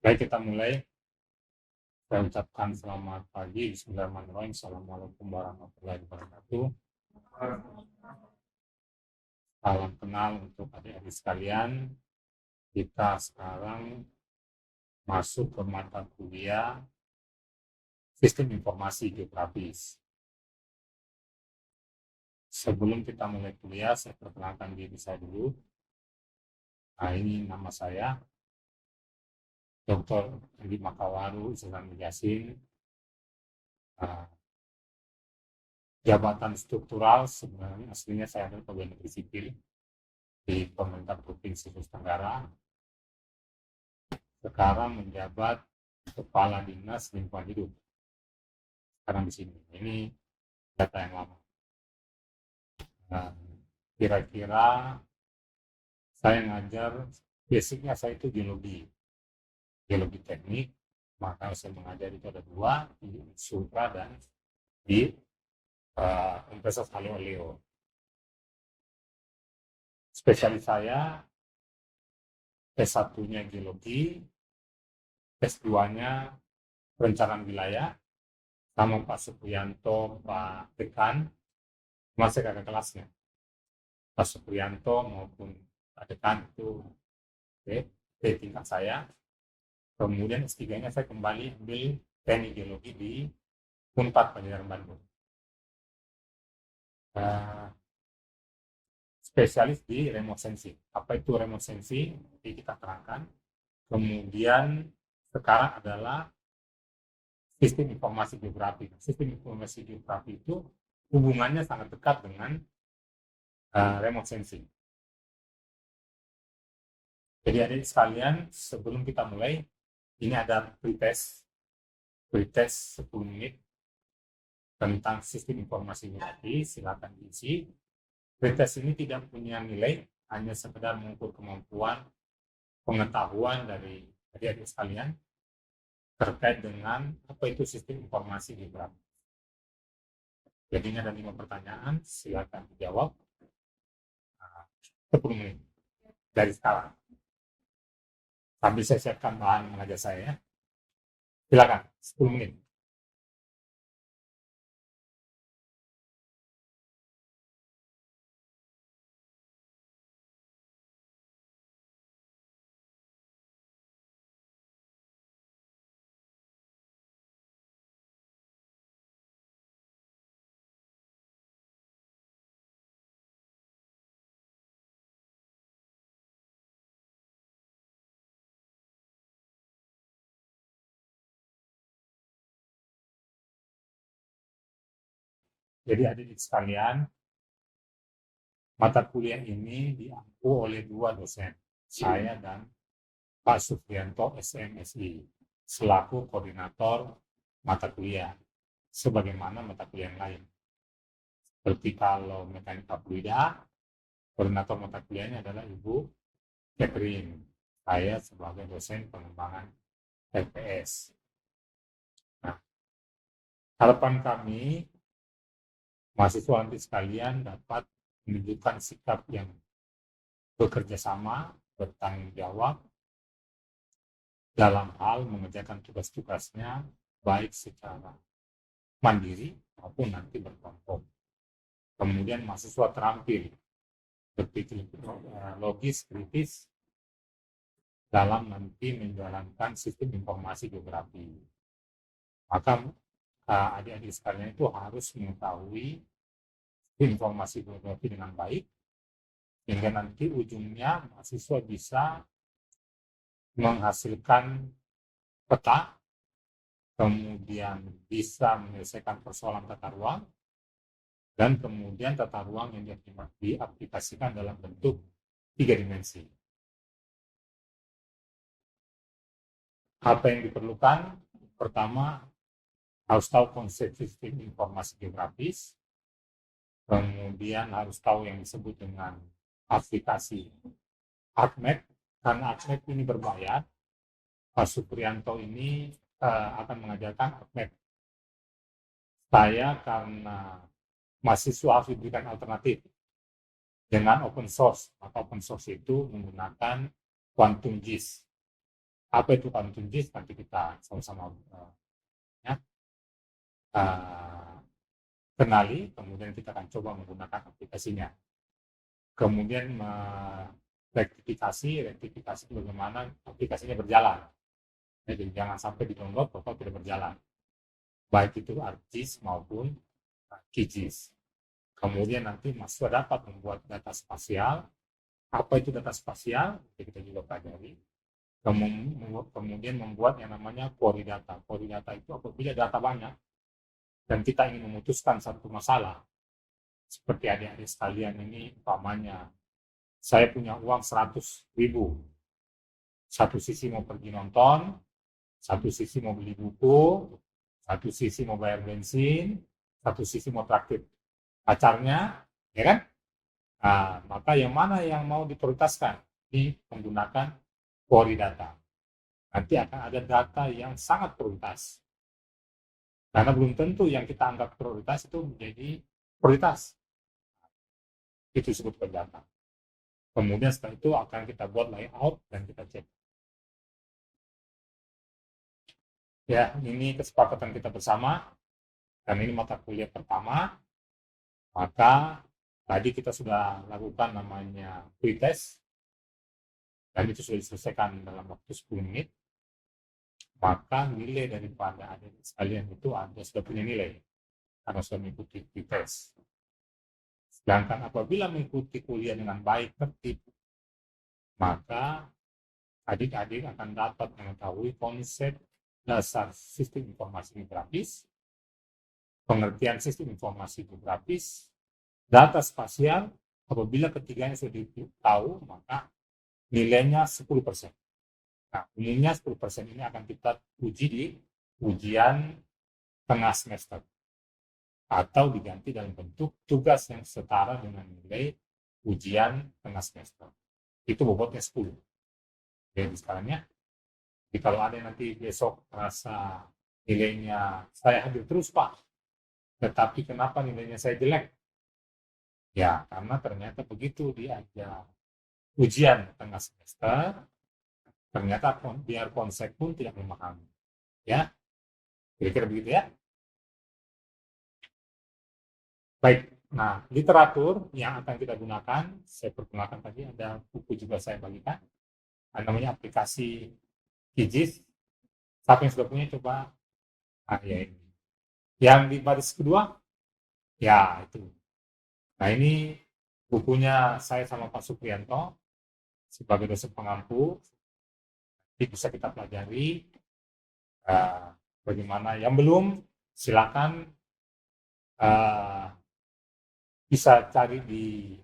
Baik, kita mulai. Saya ucapkan selamat pagi, bismillahirrahmanirrahim. Assalamualaikum warahmatullahi wabarakatuh. Salam kenal untuk adik-adik sekalian. Kita sekarang masuk ke mata kuliah Sistem Informasi Geografis. Sebelum kita mulai kuliah, saya perkenalkan diri saya dulu. Nah, ini nama saya, Dr. Andi Makawaru Islam Yasin. Jabatan struktural sebenarnya aslinya saya adalah pegawai negeri sipil di pemerintah Provinsi Sulawesi Tenggara. Sekarang menjabat Kepala Dinas Lingkungan Hidup. Sekarang di sini. Ini data yang lama. Kira-kira saya ngajar, basicnya saya itu geologi teknik, maka saya mengajar itu ada 2, di Sultra dan di Universitas Haleo Leo. Spesialis saya S1-nya geologi, S2-nya perencanaan wilayah, sama Pak Supriyanto, Pak Dekan, masih kakak kelasnya. Pak Supriyanto maupun Pak Dekan itu di tingkat saya. Kemudian S3-nya saya kembali ambil teknik geologi di Unpad Panjang Bandung. Spesialis di remote sensing. Apa itu remote sensing? Nanti kita terangkan. Kemudian sekarang adalah sistem informasi geografi. Sistem informasi geografi itu hubungannya sangat dekat dengan remote sensing. Jadi adik sekalian, sebelum kita mulai, ini ada pretest 10 menit tentang sistem informasi geografi, silakan diisi. Pretest ini tidak punya nilai, hanya sekedar mengukur kemampuan pengetahuan dari adik-adik sekalian terkait dengan apa itu sistem informasi geografi. Jadi ini ada 5 pertanyaan, silakan dijawab 10 menit dari sekarang. Sambil saya siapkan bahan mengajar saya. Silakan, 10 menit. Jadi adik-adik sekalian, mata kuliah ini diampu oleh 2 dosen, saya dan Pak Supriyanto SMSI, selaku koordinator mata kuliah, sebagaimana mata kuliah yang lain. Seperti kalau mekanika fluida, koordinator mata kuliahnya adalah Ibu Catherine, saya sebagai dosen pengembangan FPS. Nah, harapan kami mahasiswa nanti sekalian dapat menunjukkan sikap yang bekerja sama, bertanggung jawab dalam hal mengerjakan tugas-tugasnya baik secara mandiri maupun nanti berkelompok. Kemudian mahasiswa terampil berpikir logis, kritis dalam nanti menjalankan sistem informasi geografi. Maka adik-adik sekalian itu harus mengetahui informasi geografi dengan baik, hingga nanti ujungnya mahasiswa bisa menghasilkan peta, kemudian bisa menyelesaikan persoalan tata ruang, dan kemudian tata ruang yang diaplikasikan dalam bentuk 3 dimensi. Apa yang diperlukan? Pertama, harus tahu konsep sistem informasi geografis, kemudian harus tahu yang disebut dengan aplikasi ArcMap, karena ArcMap ini berbayar. Pak Supriyanto ini akan mengajarkan ArcMap. Saya karena mahasiswa harus diberikan alternatif dengan open source, maka open source itu menggunakan QuantumGIS. Apa itu Quantum JIS? Nanti kita sama-sama ya, kenali, kemudian kita akan coba menggunakan aplikasinya. Kemudian rektifikasi bagaimana aplikasinya berjalan. Jadi jangan sampai di-download atau tidak berjalan. Baik itu ArcGIS maupun QGIS. Kemudian nanti mahasiswa dapat membuat data spasial. Apa itu data spasial? Kita juga pelajari. Kemudian membuat yang namanya query data. Query data itu apabila data banyak dan kita ingin memutuskan satu masalah, seperti adik-adik sekalian ini, umpamanya saya punya uang 100.000, satu sisi mau pergi nonton, satu sisi mau beli buku, satu sisi mau bayar bensin, satu sisi mau traktir pacarnya, ya kan? Nah, maka yang mana yang mau diprioritaskan? Ini menggunakan query data. Nanti akan ada data yang sangat prioritas. Karena belum tentu yang kita anggap prioritas itu menjadi prioritas. Itu disebut query data. Kemudian setelah itu akan kita buat layout dan kita cek. Ya, ini kesepakatan kita bersama. Dan ini mata kuliah pertama. Maka tadi kita sudah lakukan namanya pretest. Dan itu sudah diselesaikan dalam waktu 10 menit. Maka nilai daripada adik sekalian itu sudah punya nilai karena sudah mengikuti pretest. Sedangkan apabila mengikuti kuliah dengan baik, tertib, maka adik-adik akan dapat mengetahui konsep dasar sistem informasi geografis, pengertian sistem informasi geografis, data spasial. Apabila ketiganya sudah ditahu, maka nilainya 10%. Nah, umumnya 10% ini akan kita uji di ujian tengah semester atau diganti dalam bentuk tugas yang setara dengan nilai ujian tengah semester. Itu bobotnya 10. Jadi sekarangnya, jadi kalau ada yang nanti besok merasa nilainya saya hadir terus Pak, tetapi kenapa nilainya saya jelek? Ya, karena ternyata begitu dia ada ujian tengah semester, ternyata biar konsep pun tidak memahami. Ya, kira-kira begitu ya. Baik, nah literatur yang akan kita gunakan, saya perkenalkan tadi ada buku juga saya bagikan, namanya aplikasi QGIS. Siapa yang sudah punya coba, ya ini. Yang di baris kedua, ya itu. Nah ini bukunya saya sama Pak Suprianto sebagai dosen pengampu. Jadi bisa kita pelajari bagaimana. Yang belum, silakan bisa cari di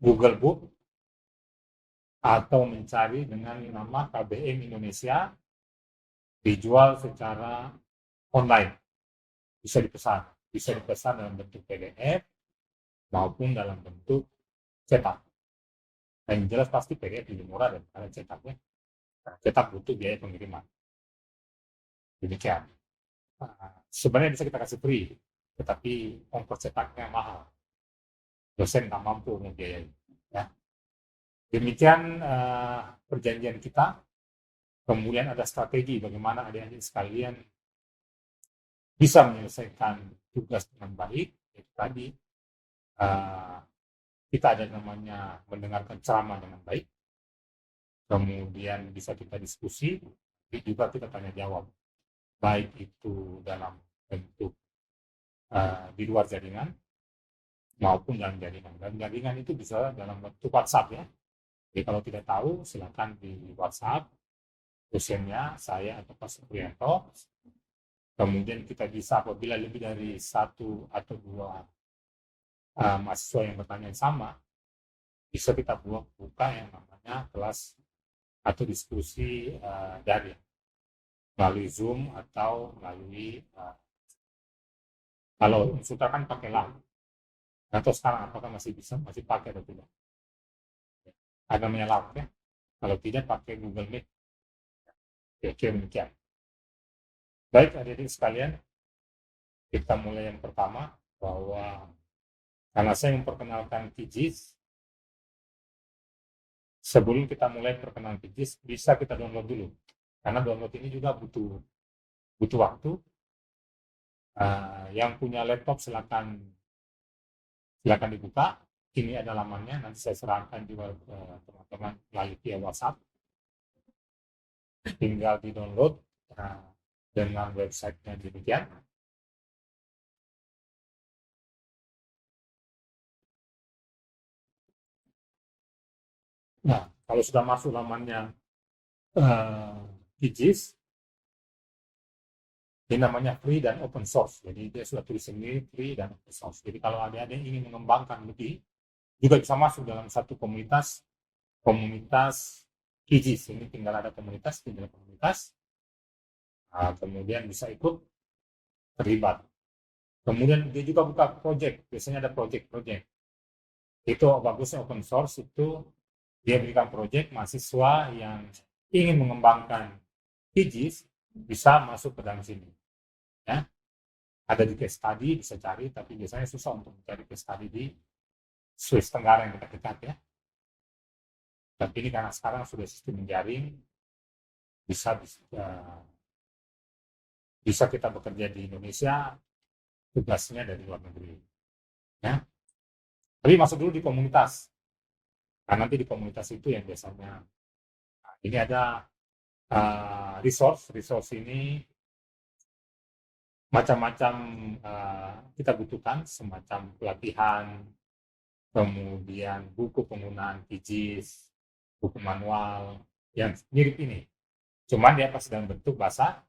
Google Book atau mencari dengan nama KBM Indonesia, dijual secara online, bisa dipesan dalam bentuk PDF maupun dalam bentuk cetak. Dan jelas pasti PDF lebih murah daripada cetaknya. Cetak butuh biaya pengiriman. Demikian. Sebenarnya bisa kita kasih free, tetapi ongkos cetaknya mahal. Dosen nggak mampu membiayai. Ya. Demikian perjanjian kita. Kemudian ada strategi bagaimana adik-adik sekalian bisa menyelesaikan tugas dengan baik. Yaitu tadi kita ada namanya mendengarkan ceramah dengan baik. Kemudian bisa kita diskusi, juga kita tanya jawab. Baik itu dalam bentuk di luar jaringan maupun dalam jaringan. Dan jaringan itu bisa dalam bentuk WhatsApp ya. Jadi kalau tidak tahu silakan di WhatsApp dosennya saya atau Pak Suprianto. Kemudian kita bisa apabila lebih dari satu atau dua mahasiswa yang bertanya yang sama, bisa kita buka yang namanya kelas atau diskusi daring melalui Zoom atau melalui kalau Unsuta kan pakai LAN. Atau sekarang apakah masih pakai atau tidak? Ada namanya LAN ya. Kalau tidak pakai Google Meet. Oke, demikian. Baik adik-adik sekalian, kita mulai yang pertama bahwa karena saya memperkenalkan QGIS, sebelum kita mulai perkenalan QGIS, bisa kita download dulu. Karena download ini juga butuh waktu. Yang punya laptop silakan dibuka. Ini ada lamannya, nanti saya serahkan juga ke teman-teman melalui via WhatsApp. Tinggal di download dengan websitenya demikian. Nah, kalau sudah masuk lamannya QGIS, ini namanya free dan open source. Jadi dia sudah tulis sendiri free dan open source. Jadi kalau adik-adik ingin mengembangkan lebih, juga bisa masuk dalam satu komunitas QGIS. Ini tinggal ada komunitas. Kemudian bisa ikut terlibat. Kemudian dia juga buka project. Biasanya ada project. Itu bagusnya open source itu dia berikan project mahasiswa yang ingin mengembangkan QGIS bisa masuk ke dalam sini. Ya. Ada di case study, bisa cari, tapi biasanya susah untuk mencari case study di Swiss Tenggara yang dekat-dekat ya. Tapi ini karena sekarang sudah sistem menjaring, bisa kita bekerja di Indonesia, tugasnya dari luar negeri. Ya. Tapi masuk dulu di komunitas. Karena nanti di komunitas itu yang biasanya, ini ada resource ini macam-macam kita butuhkan, semacam pelatihan, kemudian buku penggunaan QGIS, buku manual yang mirip ini. Cuman dia pasti dalam bentuk bahasa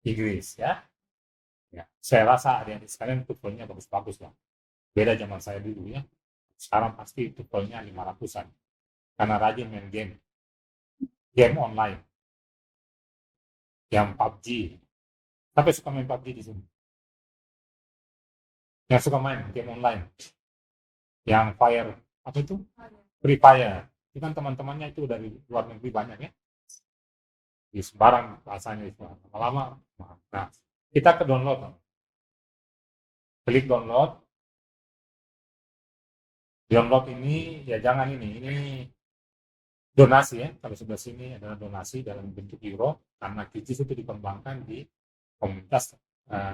Inggris ya. Saya rasa adik-adik sekalian tutorialnya bagus-bagus lah. Beda zaman saya dulu ya. Sekarang pasti tutorialnya 500-an. Karena rajin main game online. Yang PUBG. Tapi suka main PUBG di sini. Yang suka main game online. Yang Fire, apa itu? Free Fire. Itu kan teman-temannya itu dari luar negeri banyak ya. Di sembarang bahasanya itu. Lama-lama. Nah, kita ke download. Klik download. Download ini, ya jangan ini donasi ya. Kalau sebelah sini adalah donasi dalam bentuk euro. Karena QGIS itu dikembangkan di komunitas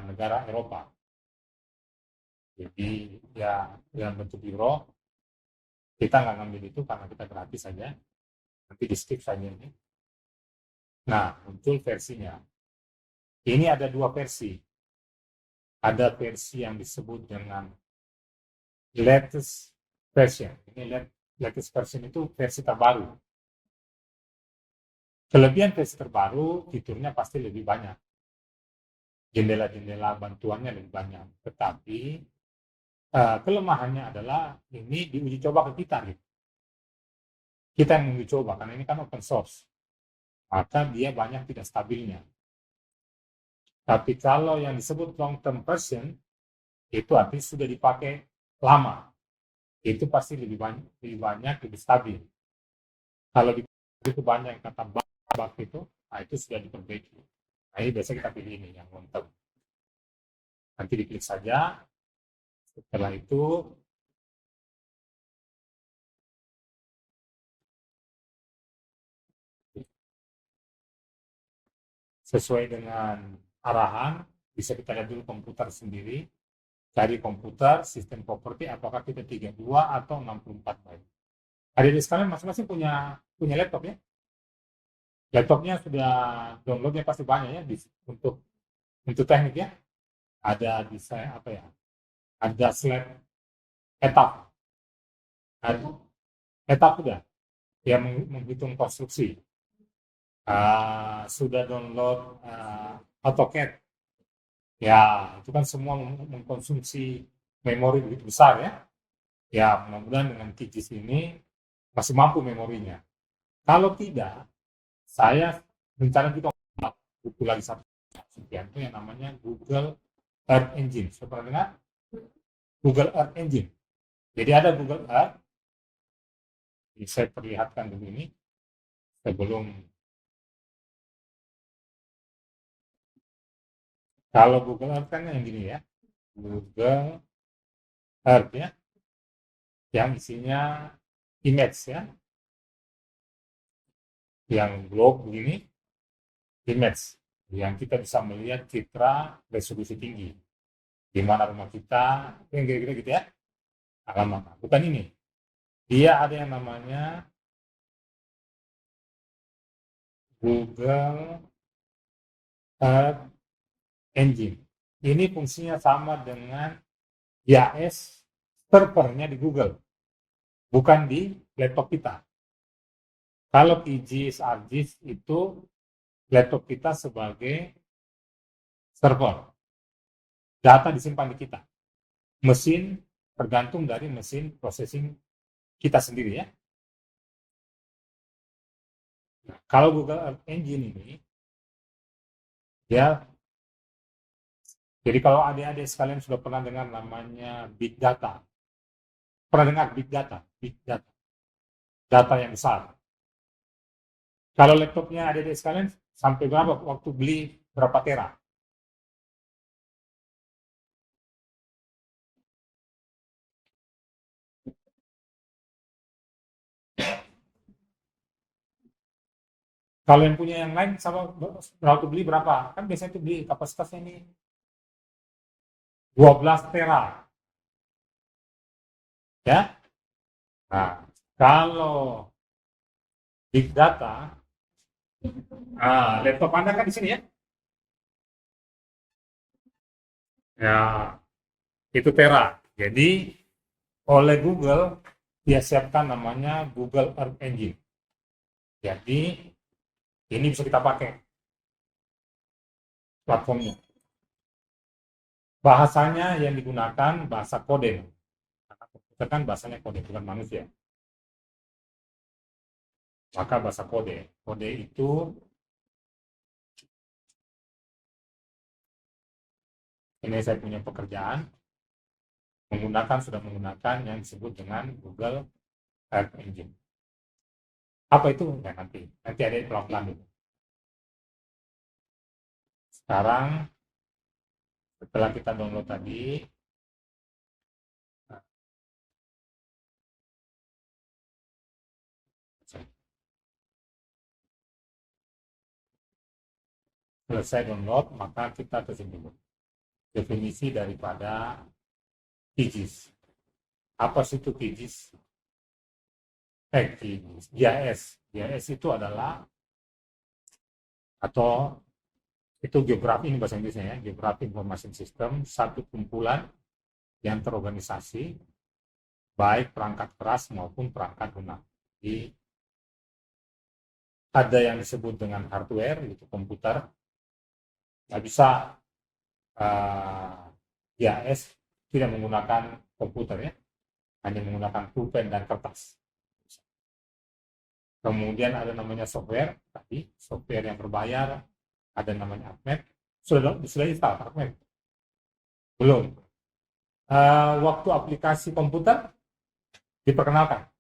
negara Eropa. Jadi ya dalam bentuk euro, kita nggak ngambil itu karena kita gratis saja. Nanti di skip saja ini. Nah, muncul versinya. Ini ada dua versi. Ada versi yang disebut dengan latest version. Ini latest version itu versi terbaru. Kelebihan versi terbaru, fiturnya pasti lebih banyak. Jendela-jendela bantuannya lebih banyak. Tetapi kelemahannya adalah ini diuji coba ke kita. Gitu. Kita yang menguji coba, karena ini kan open source. Maka dia banyak tidak stabilnya. Tapi kalau yang disebut long term version, itu artinya sudah dipakai lama. Itu pasti lebih banyak, lebih stabil. Kalau itu banyak yang kata bug itu, nah itu sudah diperbaiki. Nah ini biasanya kita pilih ini, yang long term. Nanti diklik saja. Setelah itu, sesuai dengan arahan, bisa kita lihat dulu komputer sendiri, cari komputer, sistem properti, apakah kita 32 atau 64 byte. Adik-adik sekalian masing-masing punya laptop ya? Laptopnya sudah downloadnya pasti banyak ya untuk teknik ya. Ada desain apa ya? Ada slide etap. Etap sudah yang menghitung konstruksi. Sudah download AutoCAD. Ya, itu kan semua mengkonsumsi memori begitu besar ya. Ya, mudah-mudahan dengan QGIS ini masih mampu memorinya. Kalau tidak, saya rencana juga buku lagi satu itu yang namanya Google Earth Engine. Sudah pernah dengar? Google Earth Engine. Jadi ada Google Earth. Ini saya perlihatkan dulu ini sebelum. Kalau Google Earth kan yang gini ya, Google Earth ya, yang isinya image ya. yang globe begini, image, yang kita bisa melihat citra resolusi tinggi, di mana rumah kita, yang kira-kira gitu ya, alamat. Bukan ini, dia ada yang namanya Google Earth Engine. Ini fungsinya sama dengan GIS servernya di Google, bukan di laptop kita. Kalau QGIS, ArcGIS itu laptop kita sebagai server. Data disimpan di kita. Mesin tergantung dari mesin processing kita sendiri ya. Nah, kalau Google Earth Engine ini, ya, jadi kalau adik-adik sekalian sudah pernah dengar namanya Big Data, pernah dengar Big Data, data yang besar. Kalau laptopnya adik-adik sekalian sampai berapa waktu beli berapa tera? Kalau yang punya yang lain sama waktu beli berapa? Kan biasanya itu beli kapasitasnya ini 12 tera. Ya. Nah, kalau big data, laptop Anda kan di sini ya. Ya, itu tera. Jadi oleh Google dia siapkan namanya Google Earth Engine. Jadi ini bisa kita pakai platformnya. Bahasanya yang digunakan bahasa kode. Karena komputer kan bahasanya kode, bukan manusia. Maka bahasa kode. Kode itu ini saya punya pekerjaan sudah menggunakan yang disebut dengan Google Earth Engine. Apa itu? Ya, nanti ada pelan-pelan dulu. Sekarang setelah kita download tadi, selesai download, maka kita kesini dulu. Definisi daripada QGIS. Apa sih itu QGIS? GIS. GIS itu adalah atau itu geografi, ini bahasa Inggrisnya ya, geografi information system, satu kumpulan yang terorganisasi baik perangkat keras maupun perangkat lunak. Jadi ada yang disebut dengan hardware, itu komputer. Nggak bisa GIS tidak menggunakan komputer ya, hanya menggunakan pulpen dan kertas. Kemudian ada namanya software, tadi software yang berbayar, ada namanya ArcMap. Sudah install ArcMap? Belum. Waktu aplikasi komputer diperkenalkan.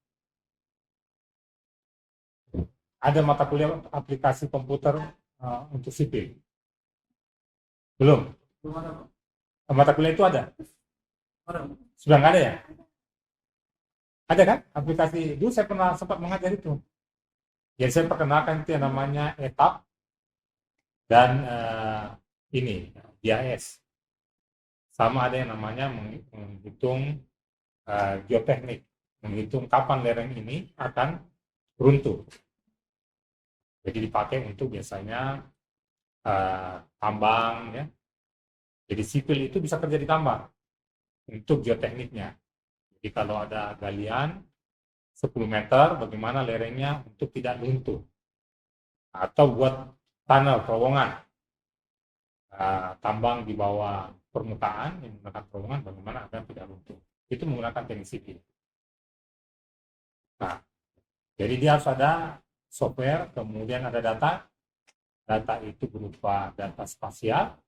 Ada mata kuliah aplikasi komputer untuk sipil? Belum. Mata kuliah itu ada? Sudah nggak ada ya? Ada kan aplikasi? Dulu saya pernah sempat mengajar itu. Jadi saya perkenalkan itu yang namanya ETAP dan ini GIS. Sama ada yang namanya menghitung geoteknik, menghitung kapan lereng ini akan runtuh. Jadi dipakai untuk biasanya tambang ya. Jadi sipil itu bisa kerja di tambang untuk geotekniknya. Jadi kalau ada galian 10 meter, bagaimana lerengnya untuk tidak luntuh. Atau buat tunnel, terowongan. Tambang di bawah permukaan, yang menggunakan terowongan, bagaimana agar tidak luntuh. Itu menggunakan teknik sipil. Nah, jadi dia harus ada software, kemudian ada data. Data itu berupa data spasial.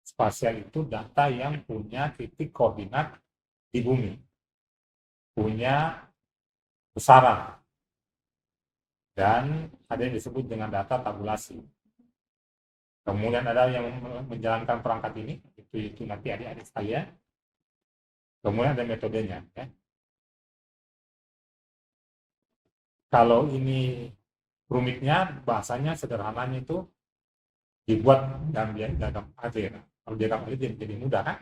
Spasial itu data yang punya titik koordinat di bumi. Punya besaran. Dan ada yang disebut dengan data tabulasi. Kemudian ada yang menjalankan perangkat ini, itu nanti adik-adik sekalian. Kemudian ada metodenya. Ya. Kalau ini rumitnya, bahasanya sederhananya itu dibuat dalam diagram alir. Kalau diagram alir jadi mudah kan?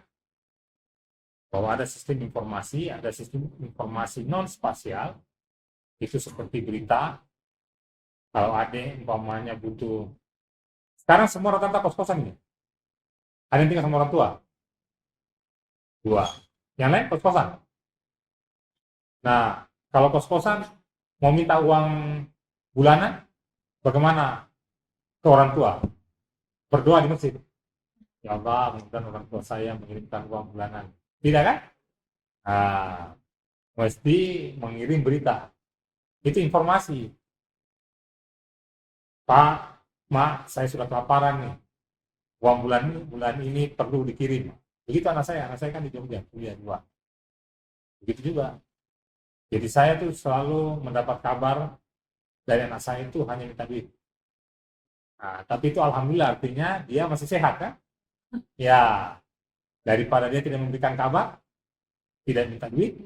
Bahwa ada sistem informasi non spasial, itu seperti berita. Kalau ada umpamanya butuh, sekarang semua rata-rata kos-kosan ini. Ada yang tinggal sama orang tua? Dua. Yang lain kos-kosan. Nah, kalau kos-kosan mau minta uang bulanan, bagaimana ke orang tua? Berdoa di masjid. Ya Allah, mudah-mudahan orang tua saya mengirimkan uang bulanan. Tidak kan? Nah, mesti mengirim berita. Itu informasi. Pak, Mak, saya sudah kelaparan nih. Uang bulan ini perlu dikirim. Begitu anak saya kan di Jogja, kuliah 2. Begitu juga. Jadi saya tuh selalu mendapat kabar dari anak saya itu hanya minta duit. Nah, tapi itu alhamdulillah artinya dia masih sehat kan? Ya, daripada dia tidak memberikan kabar, tidak minta duit,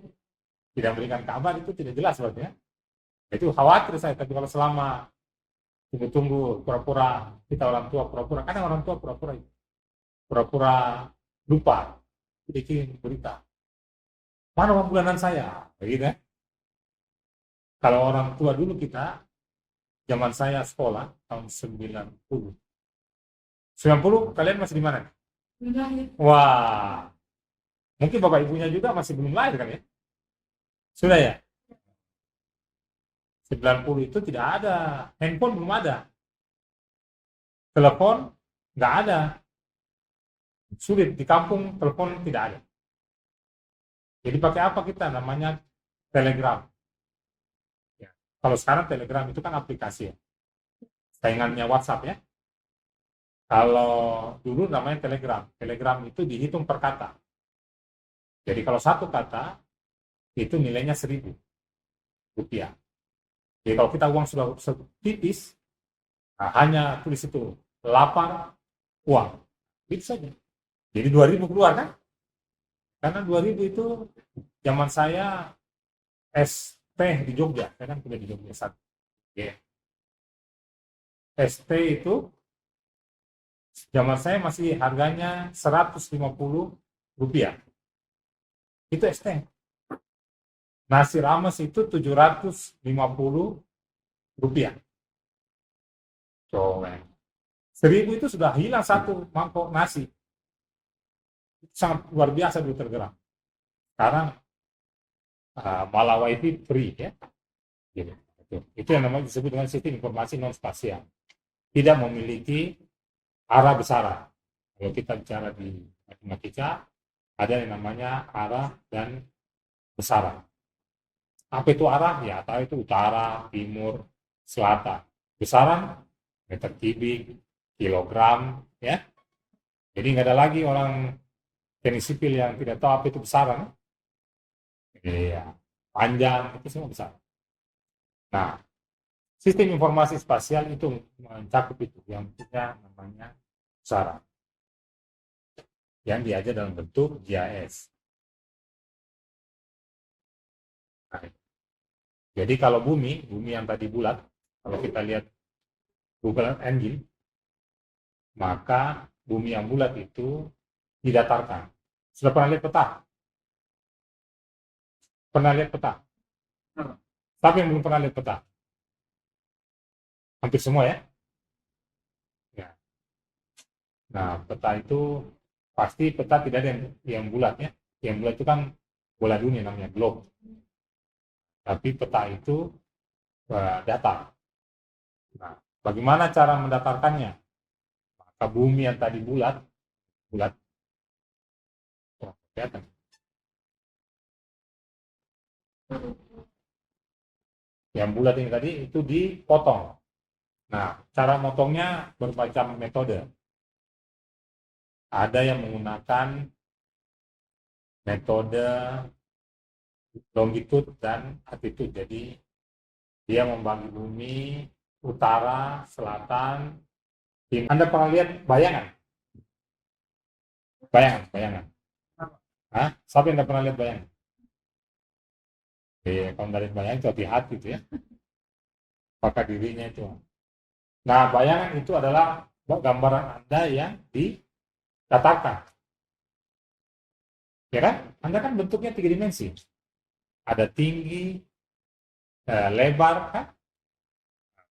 tidak memberikan kabar, itu tidak jelas sebetulnya. Itu khawatir saya, tapi kalau selama tunggu-tunggu, pura-pura, kita orang tua pura-pura, kadang orang tua pura-pura lupa, bikin berita. Mana uang bulanan saya? Begitu kan? Kalau orang tua dulu kita, zaman saya sekolah, tahun 90. 90, kalian masih di mana? Wah, mungkin bapak ibunya juga masih belum lahir kan ya? Sudah ya? 90 itu tidak ada, handphone belum ada, telepon nggak ada, sulit di kampung telepon tidak ada. Jadi pakai apa kita? Namanya Telegram. Ya. Kalau sekarang Telegram itu kan aplikasi ya, saingannya WhatsApp ya. Kalau dulu namanya Telegram. Telegram itu dihitung per kata. Jadi kalau satu kata itu nilainya 1.000 rupiah. Jadi kalau kita uang sudah tipis, nah, hanya tulis itu lapar uang, itu saja. Jadi 2.000 keluar kan? Karena 2.000 itu zaman saya ST di Jogja, saya kan kuliah di Jogja satu. Yeah. ST itu zaman saya masih harganya 150 rupiah. Itu ST. Nasi rames itu 750 rupiah. Coba. 1.000 itu sudah hilang satu mangkok nasi. Itu sangat luar biasa dulu tergerak. Sekarang malah wifi free ya. Gitu. Itu yang namanya disebut dengan sistem informasi non spasial. Tidak memiliki arah besaran. Kalau kita bicara di matematika, ada yang namanya arah dan besaran. Apa itu arah? Ya, tahu itu utara, timur, selatan. Besaran, meter kubik, kilogram, ya. Jadi nggak ada lagi orang teknik sipil yang tidak tahu apa itu besaran. Iya, panjang, itu semua besar. Nah, sistem informasi spasial itu mencakup itu, yang punya namanya besaran. Yang diajar dalam bentuk GIS. Nah, jadi kalau bumi yang tadi bulat, kalau kita lihat Google Engine, maka bumi yang bulat itu didatarkan. Sudah pernah lihat peta? Pernah lihat peta? Tapi yang belum pernah lihat peta? Hampir semua ya? Ya. Nah, peta itu pasti peta tidak ada yang bulat ya. Yang bulat itu kan bola dunia namanya globe. Tapi peta itu datar. Nah, bagaimana cara mendatarkannya? Maka bumi yang tadi bulat, oh, kelihatan. Yang bulat ini tadi itu dipotong. Nah, cara motongnya bermacam metode. Ada yang menggunakan metode longitude dan latitude. Jadi dia membagi bumi utara, selatan, timur. Anda pernah lihat bayangan? Bayangan. Hah? Siapa yang pernah lihat bayangan? Kalau dari bayangan itu hati-hati gitu ya. apakah dirinya itu. Nah, bayangan itu adalah gambaran Anda yang dikatakan. Ya kan? Anda kan bentuknya 3 dimensi. Ada tinggi, lebar, kan?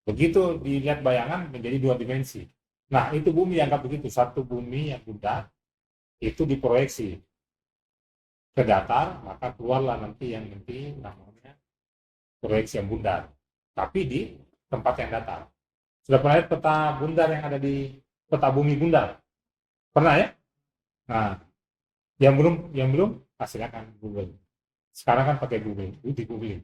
Begitu dilihat bayangan menjadi 2 dimensi. Nah, itu bumi dianggap begitu. Satu bumi yang bundar, itu diproyeksi ke datar, maka keluarlah nanti yang namanya proyeksi yang bundar. Tapi di tempat yang datar. Sudah pernah lihat peta bundar yang ada di peta bumi bundar? Pernah ya? Nah, yang belum, silakan Google. Sekarang kan pakai Google, di Google.